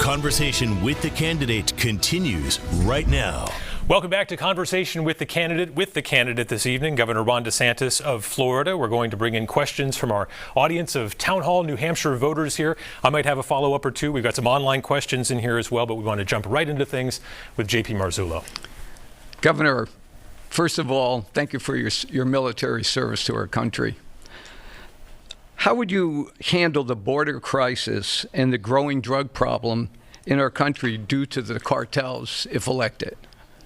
Conversation with the Candidate continues right now. Welcome back to Conversation with the Candidate this evening, Governor Ron DeSantis of Florida. We're going to bring in questions from our audience of Town Hall, New Hampshire voters here. I might have a follow-up or two. We've got some online questions in here as well, but we want to jump right into things with JP Marzullo. Governor, first of all, thank you for your military service to our country. How would you handle the border crisis and the growing drug problem in our country due to the cartels if elected?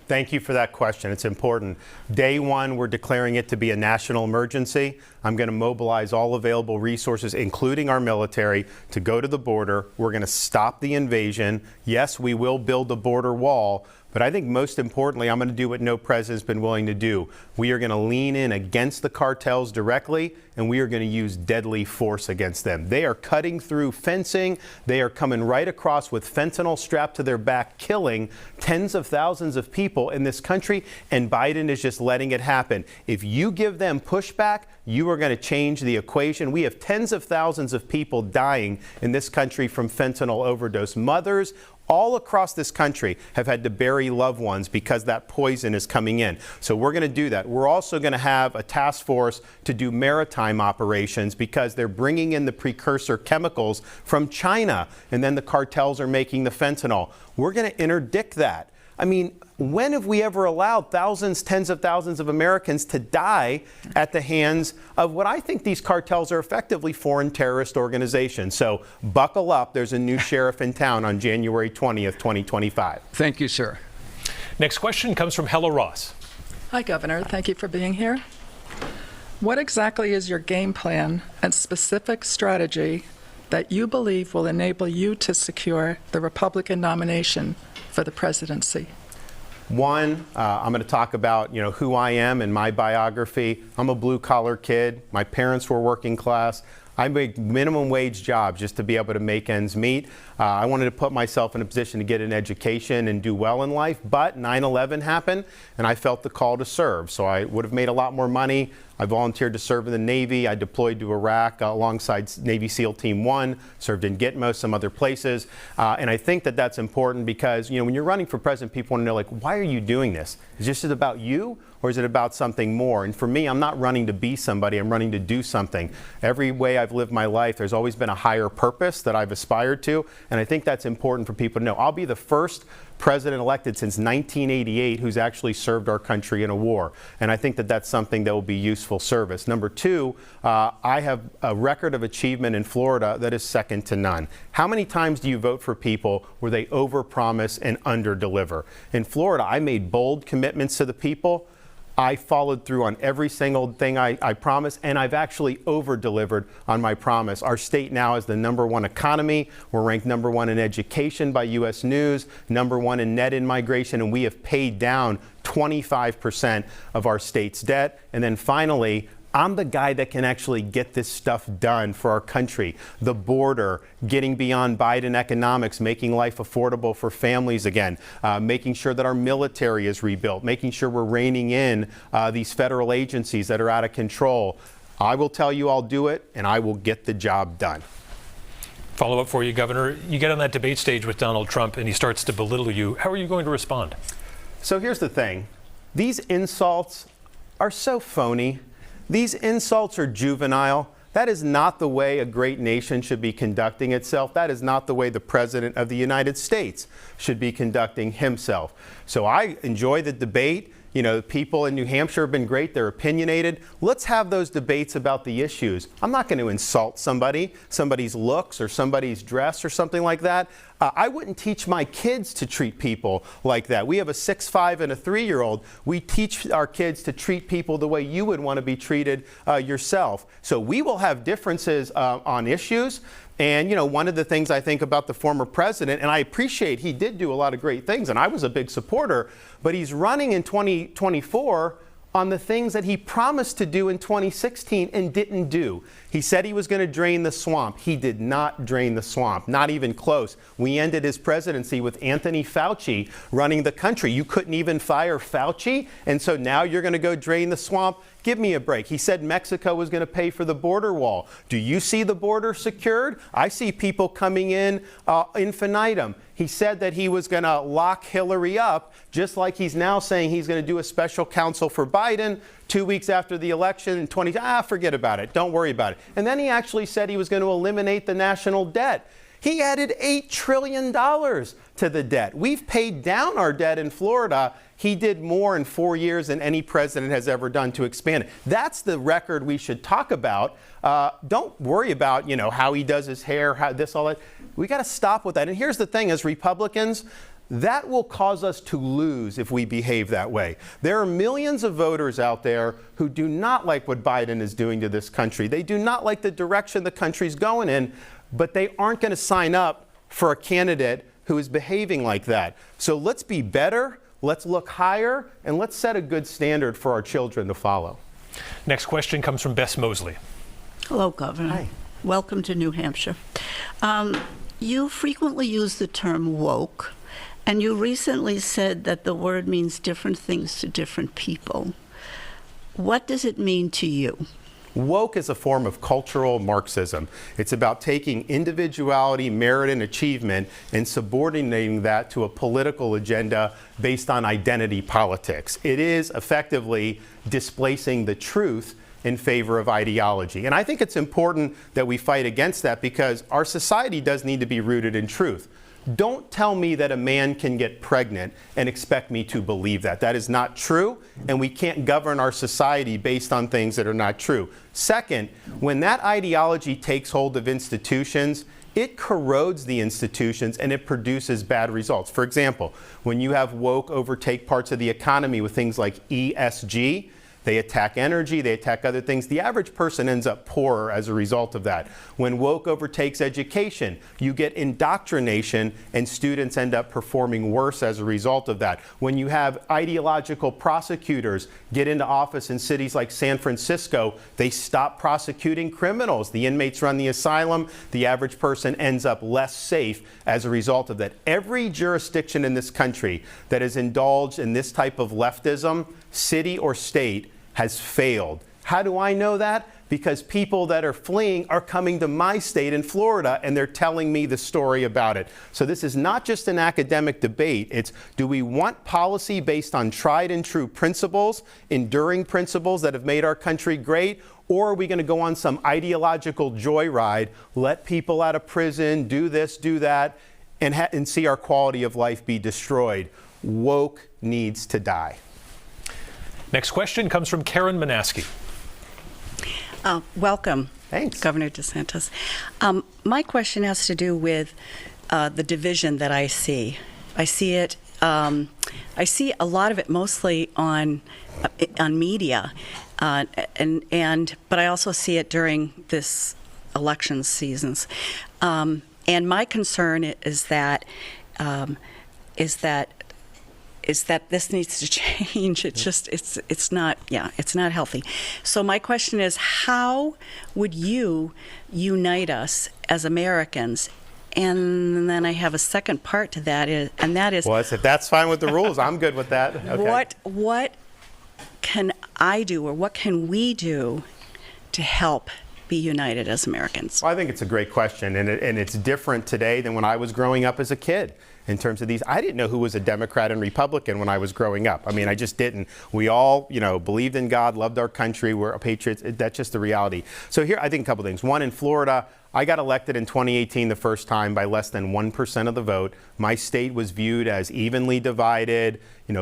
Thank you for that question. It's important. Day one, we're declaring it to be a national emergency. I'm going to mobilize all available resources, including our military, to go to the border. We're going to stop the invasion. Yes, we will build a border wall, but I think most importantly, I'm going to do what no president's been willing to do. We are going to lean in against the cartels directly, and we are going to use deadly force against them. They are cutting through fencing. They are coming right across with fentanyl strapped to their back, killing tens of thousands of people in this country, and Biden is just letting it happen. If you give them pushback, you are going to change the equation. We have tens of thousands of people dying in this country from fentanyl overdose. Mothers all across this country have had to bury loved ones because that poison is coming in. So we're going to do that. We're also going to have a task force to do maritime operations because they're bringing in the precursor chemicals from China, and then the cartels are making the fentanyl. We're going to interdict that. I mean, when have we ever allowed thousands, tens of thousands of Americans to die at the hands of what I think these cartels are effectively foreign terrorist organizations? So buckle up. There's a new sheriff in town on January 20th, 2025. Thank you, sir. Next question comes from Hella Ross. Hi, Governor. Thank you for being here. What exactly is your game plan and specific strategy that you believe will enable you to secure the Republican nomination for the presidency? One, I'm going to talk about, who I am and my biography. I'm a blue-collar kid. My parents were working class. I make minimum wage jobs just to be able to make ends meet. I wanted to put myself in a position to get an education and do well in life, but 9/11 happened, and I felt the call to serve. So I would have made a lot more money. I volunteered to serve in the Navy. I deployed to Iraq alongside Navy SEAL Team 1, served in Gitmo, some other places. And I think that that's important because, when you're running for president, people want to know, why are you doing this? Is this about you, or is it about something more? And for me, I'm not running to be somebody. I'm running to do something. Every way I've lived my life, there's always been a higher purpose that I've aspired to. And I think that's important for people to know. I'll be the first president elected since 1988 who's actually served our country in a war. And I think that that's something that will be useful service. Number two, I have a record of achievement in Florida that is second to none. How many times do you vote for people where they overpromise and underdeliver? In Florida, I made bold commitments to the people. I followed through on every single thing I promised, and I've actually over-delivered on my promise. Our state now is the #1 economy. We're ranked #1 in education by U.S. News, #1 in net in-migration, and we have paid down 25% of our state's debt. And then finally, I'm the guy that can actually get this stuff done for our country. The border, getting beyond Biden economics, making life affordable for families again, making sure that our military is rebuilt, making sure we're reining in these federal agencies that are out of control. I will tell you I'll do it, and I will get the job done. Follow up for you, Governor. You get on that debate stage with Donald Trump and he starts to belittle you. How are you going to respond? So here's the thing. These insults are so phony. These insults are juvenile. That is not the way a great nation should be conducting itself. That is not the way the President of the United States should be conducting himself. So I enjoy the debate. People in New Hampshire have been great. They're opinionated. Let's have those debates about the issues. I'm not going to insult somebody's looks or somebody's dress or something like that. I wouldn't teach my kids to treat people like that. We have a 6', 5, and a 3-year-old. We teach our kids to treat people the way you would want to be treated yourself. So we will have differences on issues. And, one of the things I think about the former president, and I appreciate he did do a lot of great things, and I was a big supporter, but he's running in 2024 on the things that he promised to do in 2016 and didn't do. He said he was going to drain the swamp. He did not drain the swamp, not even close. We ended his presidency with Anthony Fauci running the country. You couldn't even fire Fauci, and so now you're going to go drain the swamp? Give me a break. He said Mexico was going to pay for the border wall. Do you see the border secured? I see people coming in infinitum. He said that he was going to lock Hillary up, just like he's now saying he's going to do a special counsel for Biden 2 weeks after the election in forget about it. Don't worry about it. And then he actually said he was going to eliminate the national debt. He added $8 trillion to the debt. We've paid down our debt in Florida. He did more in 4 years than any president has ever done to expand it. That's the record we should talk about. Don't worry about, how he does his hair, how this, all that. We got to stop with that. And here's the thing, as Republicans, that will cause us to lose if we behave that way. There are millions of voters out there who do not like what Biden is doing to this country. They do not like the direction the country's going in, but they aren't going to sign up for a candidate who is behaving like that. So let's be better, let's look higher, and let's set a good standard for our children to follow. Next question comes from Bess Mosley. Hello, Governor. Hi. Welcome to New Hampshire. You frequently use the term woke, and you recently said that the word means different things to different people. What does it mean to you? Woke is a form of cultural Marxism. It's about taking individuality, merit, and achievement and subordinating that to a political agenda based on identity politics. It is effectively displacing the truth in favor of ideology. And I think it's important that we fight against that because our society does need to be rooted in truth. Don't tell me that a man can get pregnant and expect me to believe that. That is not true, and we can't govern our society based on things that are not true. Second, when that ideology takes hold of institutions, it corrodes the institutions and it produces bad results. For example, when you have woke overtake parts of the economy with things like ESG, they attack energy, they attack other things. The average person ends up poorer as a result of that. When woke overtakes education, you get indoctrination and students end up performing worse as a result of that. When you have ideological prosecutors get into office in cities like San Francisco, they stop prosecuting criminals. The inmates run the asylum. The average person ends up less safe as a result of that. Every jurisdiction in this country that has indulged in this type of leftism, city or state, has failed. How do I know that? Because people that are fleeing are coming to my state in Florida and they're telling me the story about it. So this is not just an academic debate. It's, do we want policy based on tried and true principles, enduring principles that have made our country great? Or are we going to go on some ideological joyride, let people out of prison, do this, do that, and see our quality of life be destroyed? Woke needs to die. Next question comes from Karen Manaski. Welcome, Thanks. Governor DeSantis. My question has to do with the division that I see. I see it. I see a lot of it mostly on media, but I also see it during this election seasons. And my concern is that this needs to change. It's just, it's not healthy. So my question is, how would you unite us as Americans? And then I have a second part to that, Well, if that's fine with the rules, I'm good with that. Okay. What can I do, or what can we do to help be united as Americans? Well, I think it's a great question, and it's different today than when I was growing up as a kid. In terms of these, I didn't know who was a Democrat and Republican when I was growing up. I mean, I just didn't. We all, believed in God, loved our country, we're patriots. That's just the reality. So here, I think a couple things. One, in Florida, I got elected in 2018 the first time by less than 1% of the vote. My state was viewed as evenly divided,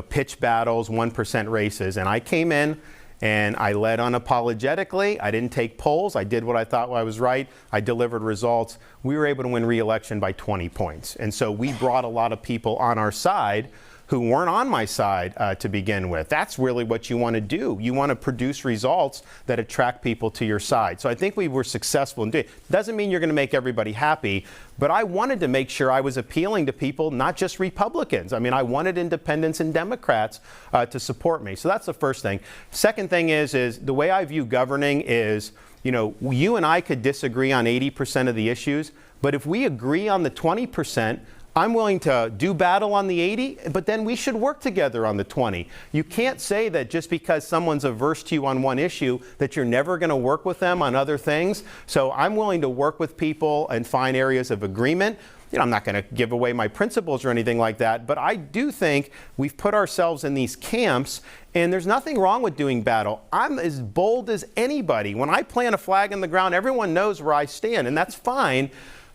pitch battles, 1% races. And I came in and I led unapologetically. I didn't take polls. I did what I thought I was right. I delivered results. We were able to win re-election by 20 points. And so we brought a lot of people on our side who weren't on my side to begin with. That's really what you want to do. You want to produce results that attract people to your side. So I think we were successful in doing it. Doesn't mean you're going to make everybody happy, but I wanted to make sure I was appealing to people, not just Republicans. I mean, I wanted independents and Democrats to support me. So that's the first thing. Second thing is the way I view governing is, you and I could disagree on 80% of the issues, but if we agree on the 20%, I'm willing to do battle on the 80, but then we should work together on the 20. You can't say that just because someone's averse to you on one issue that you're never going to work with them on other things. So I'm willing to work with people and find areas of agreement. I'm not going to give away my principles or anything like that, but I do think we've put ourselves in these camps, and there's nothing wrong with doing battle. I'm as bold as anybody. When I plant a flag in the ground, everyone knows where I stand, and that's fine.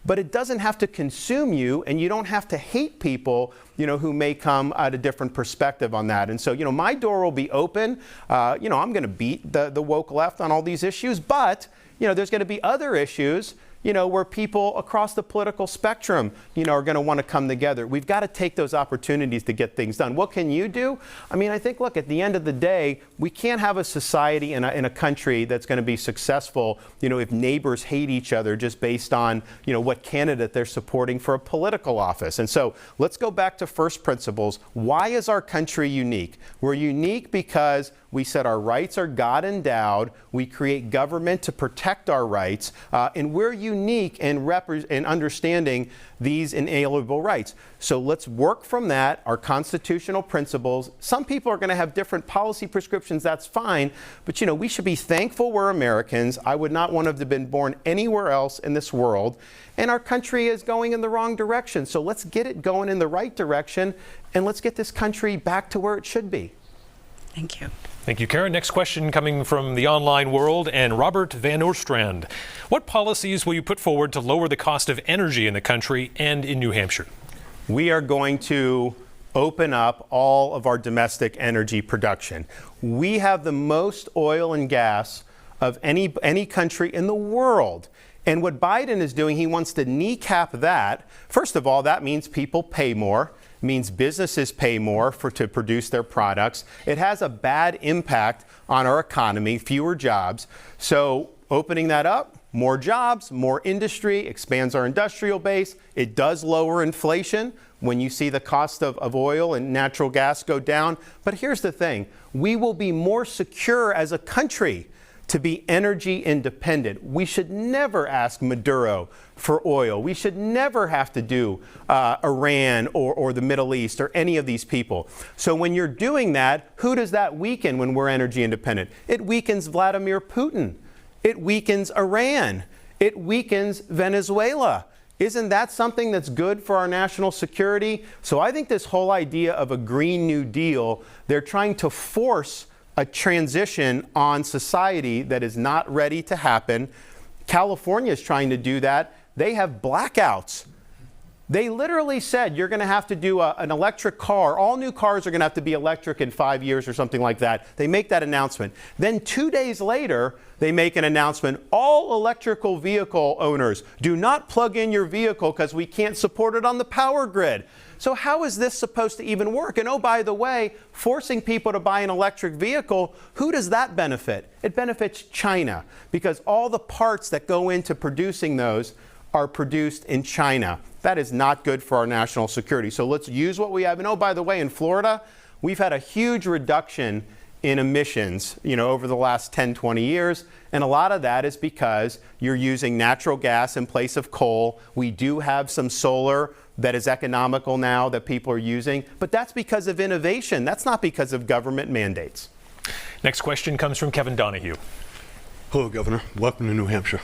But it doesn't have to consume you, and you don't have to hate people, who may come at a different perspective on that. And so, my door will be open. I'm going to beat the woke left on all these issues, but, there's going to be other issues, where people across the political spectrum, are going to want to come together. We've got to take those opportunities to get things done. What can you do? I think, look, at the end of the day, we can't have a society in a country that's going to be successful, if neighbors hate each other just based on, what candidate they're supporting for a political office. And so let's go back to first principles. Why is our country unique? We're unique because we said our rights are God endowed. We create government to protect our rights, and we're unique in understanding these inalienable rights. So let's work from that, our constitutional principles. Some people are going to have different policy prescriptions, that's fine, but we should be thankful we're Americans. I would not want to have been born anywhere else in this world, and our country is going in the wrong direction. So let's get it going in the right direction, and let's get this country back to where it should be. Thank you. Thank you, Karen. Next question coming from the online world, and Robert Van Oorstrand. What policies will you put forward to lower the cost of energy in the country and in New Hampshire? We are going to open up all of our domestic energy production. We have the most oil and gas of any country in the world. And what Biden is doing, he wants to kneecap that. First of all, that means people pay more. Means businesses pay more to produce their products. It has a bad impact on our economy, fewer jobs. So opening that up, more jobs, more industry, expands our industrial base. It does lower inflation when you see the cost of oil and natural gas go down. But here's the thing, we will be more secure as a country to be energy independent. We should never ask Maduro for oil. We should never have to do Iran or the Middle East or any of these people. So when you're doing that, who does that weaken when we're energy independent? It weakens Vladimir Putin. It weakens Iran. It weakens Venezuela. Isn't that something that's good for our national security? So I think this whole idea of a Green New Deal, they're trying to force a transition on society that is not ready to happen. California is trying to do that. They have blackouts. They literally said you're going to have to do an electric car. All new cars are going to have to be electric in 5 years or something like that. They make that announcement. Then 2 days later, they make an announcement. All electrical vehicle owners, do not plug in your vehicle because we can't support it on the power grid. So how is this supposed to even work? And oh, by the way, forcing people to buy an electric vehicle, who does that benefit? It benefits China, because all the parts that go into producing those are produced in China. That is not good for our national security. So let's use what we have. And oh, by the way, in Florida, we've had a huge reduction in emissions, over the last 10, 20 years. And a lot of that is because you're using natural gas in place of coal. We do have some solar that is economical now that people are using, but that's because of innovation. That's not because of government mandates. Next question comes from Kevin Donahue. Hello, Governor. Welcome to New Hampshire.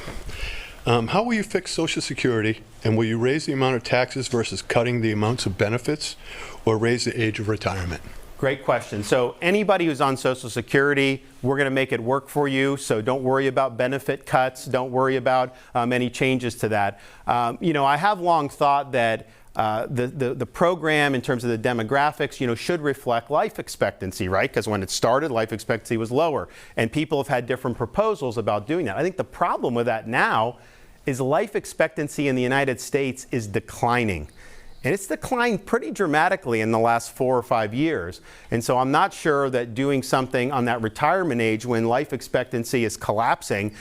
How will you fix Social Security, and will you raise the amount of taxes versus cutting the amounts of benefits, or raise the age of retirement? Great question. So anybody who's on Social Security, we're going to make it work for you. So don't worry about benefit cuts. Don't worry about any changes to that. I have long thought that the program in terms of the demographics, should reflect life expectancy, right? Because when it started, life expectancy was lower. And people have had different proposals about doing that. I think the problem with that now is life expectancy in the United States is declining. And it's declined pretty dramatically in the last 4 or 5 years. And so I'm not sure that doing something on that retirement age when life expectancy is collapsing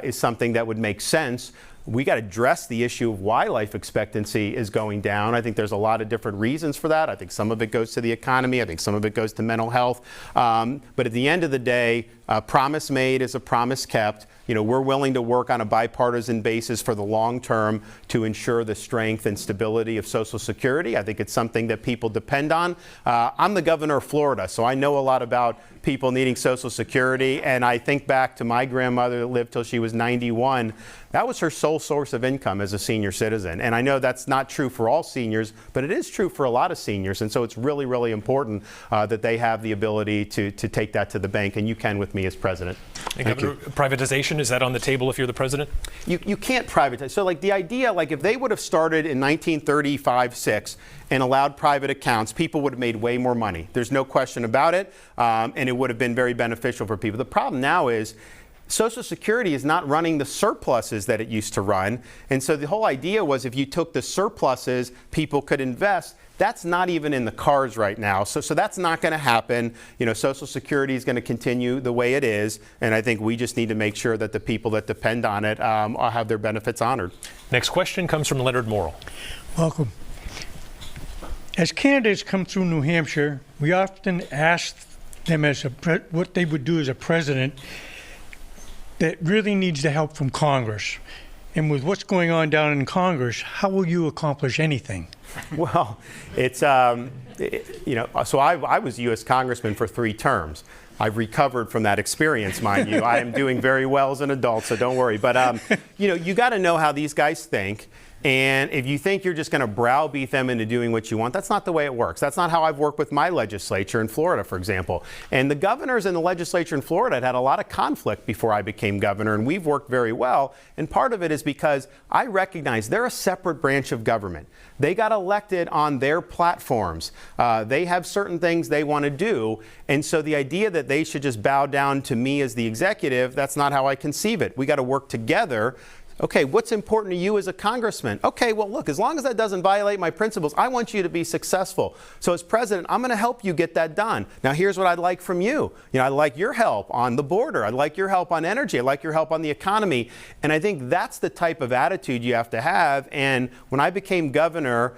is something that would make sense. We got to address the issue of why life expectancy is going down. I think there's a lot of different reasons for that. I think some of it goes to the economy. I think some of it goes to mental health. But at the end of the day, Promise made is a promise kept. You know, we're willing to work on a bipartisan basis for the long term to ensure the strength and stability of Social Security. I think it's something that people depend on. I'm the governor of Florida, so I know a lot about people needing Social Security, and I think back to my grandmother that lived till she was 91. That was her sole source of income as a senior citizen. And I know that's not true for all seniors, but it is true for a lot of seniors. And so it's really, really important that they have the ability to take that to the bank, and you can with me as president. And Governor, privatization, is that on the table if you're the president? You can't privatize. So like the idea, like if they would have started in 1935-6 and allowed private accounts, people would have made way more money. There's no question about it. And it would have been very beneficial for people. The problem now is Social Security is not running the surpluses that it used to run. And so the whole idea was if you took the surpluses, people could invest. That's not even in the cards right now. So that's not going to happen. You know, Social Security is going to continue the way it is. And I think we just need to make sure that the people that depend on it have their benefits honored. Next question comes from Leonard Morrill. Welcome. As candidates come through New Hampshire, we often ask them what they would do as a president that really needs the help from Congress. And with what's going on down in Congress, how will you accomplish anything? Well, it's, you know, so I was U.S. Congressman for 3 terms. I've recovered from that experience, mind you. I am doing very well as an adult, so don't worry. But, you know, you got to know how these guys think. And if you think you're just going to browbeat them into doing what you want, that's not the way it works. That's not how I've worked with my legislature in Florida, for example. And the governors in the legislature in Florida had a lot of conflict before I became governor, and we've worked very well. And part of it is because I recognize they're a separate branch of government. They got elected on their platforms. They have certain things they want to do. And so the idea that they should just bow down to me as the executive, that's not how I conceive it. We got to work together. Okay, what's important to you as a congressman? Okay, well, look, as long as that doesn't violate my principles, I want you to be successful. So as president, I'm going to help you get that done. Now, here's what I'd like from you. You know, I'd like your help on the border. I'd like your help on energy. I'd like your help on the economy. And I think that's the type of attitude you have to have. And when I became governor,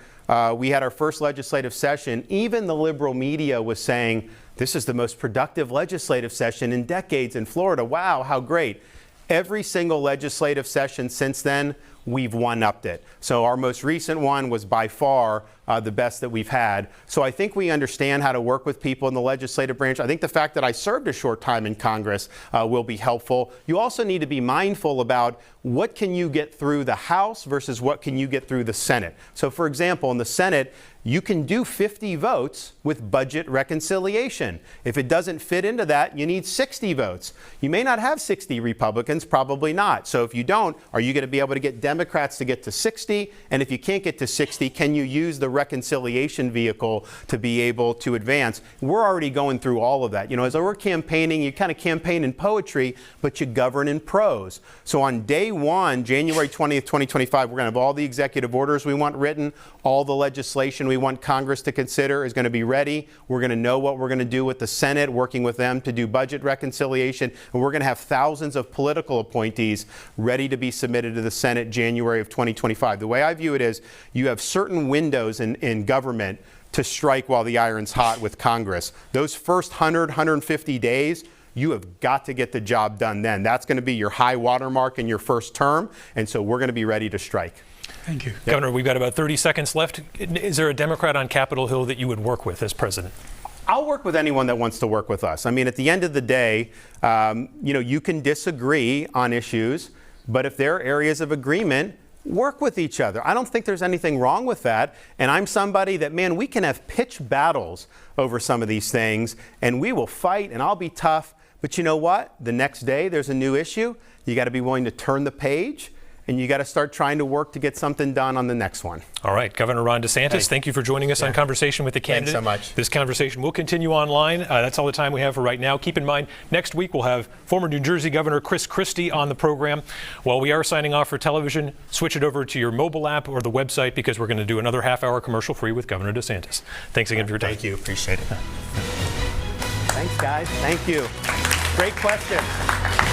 we had our first legislative session. Even the liberal media was saying, this is the most productive legislative session in decades in Florida. Wow, how great. Every single legislative session since then, we've one-upped it. So our most recent one was by far the best that we've had. So I think we understand how to work with people in the legislative branch. I think the fact that I served a short time in Congress will be helpful. You also need to be mindful about what can you get through the House versus what can you get through the Senate. So for example, in the Senate, you can do 50 votes with budget reconciliation. If it doesn't fit into that, you need 60 votes. You may not have 60 Republicans, probably not. So if you don't, are you going to be able to get Democrats to get to 60? And if you can't get to 60, can you use the reconciliation vehicle to be able to advance? We're already going through all of that. You know, as we're campaigning, you kind of campaign in poetry, but you govern in prose. So on day one, January 20th, 2025, we're going to have all the executive orders we want written, all the legislation we want Congress to consider is going to be ready. We're going to know what we're going to do with the Senate, working with them to do budget reconciliation. And we're going to have thousands of political appointees ready to be submitted to the Senate January of 2025. The way I view it is you have certain windows in government to strike while the iron's hot with Congress. Those first 100, 150 days, you have got to get the job done then. That's going to be your high watermark in your first term. And so we're going to be ready to strike. Thank you. Governor, we've got about 30 seconds left. Is there a Democrat on Capitol Hill that you would work with as president? I'll work with anyone that wants to work with us. I mean, at the end of the day, you know, you can disagree on issues, but if there are areas of agreement, work with each other. I don't think there's anything wrong with that. And I'm somebody that, man, we can have pitch battles over some of these things, and we will fight, and I'll be tough. But you know what? The next day, there's a new issue. You got to be willing to turn the page. And you got to start trying to work to get something done on the next one. All right, Governor Ron DeSantis, thank you for joining us on Conversation with the Candidate. Thanks so much. This conversation will continue online. That's all the time we have for right now. Keep in mind, next week we'll have former New Jersey Governor Chris Christie on the program. While we are signing off for television, switch it over to your mobile app or the website because we're going to do another half-hour commercial free with Governor DeSantis. Thanks again for your time. Thank you. Appreciate it. Thanks, guys. Thank you. Great question.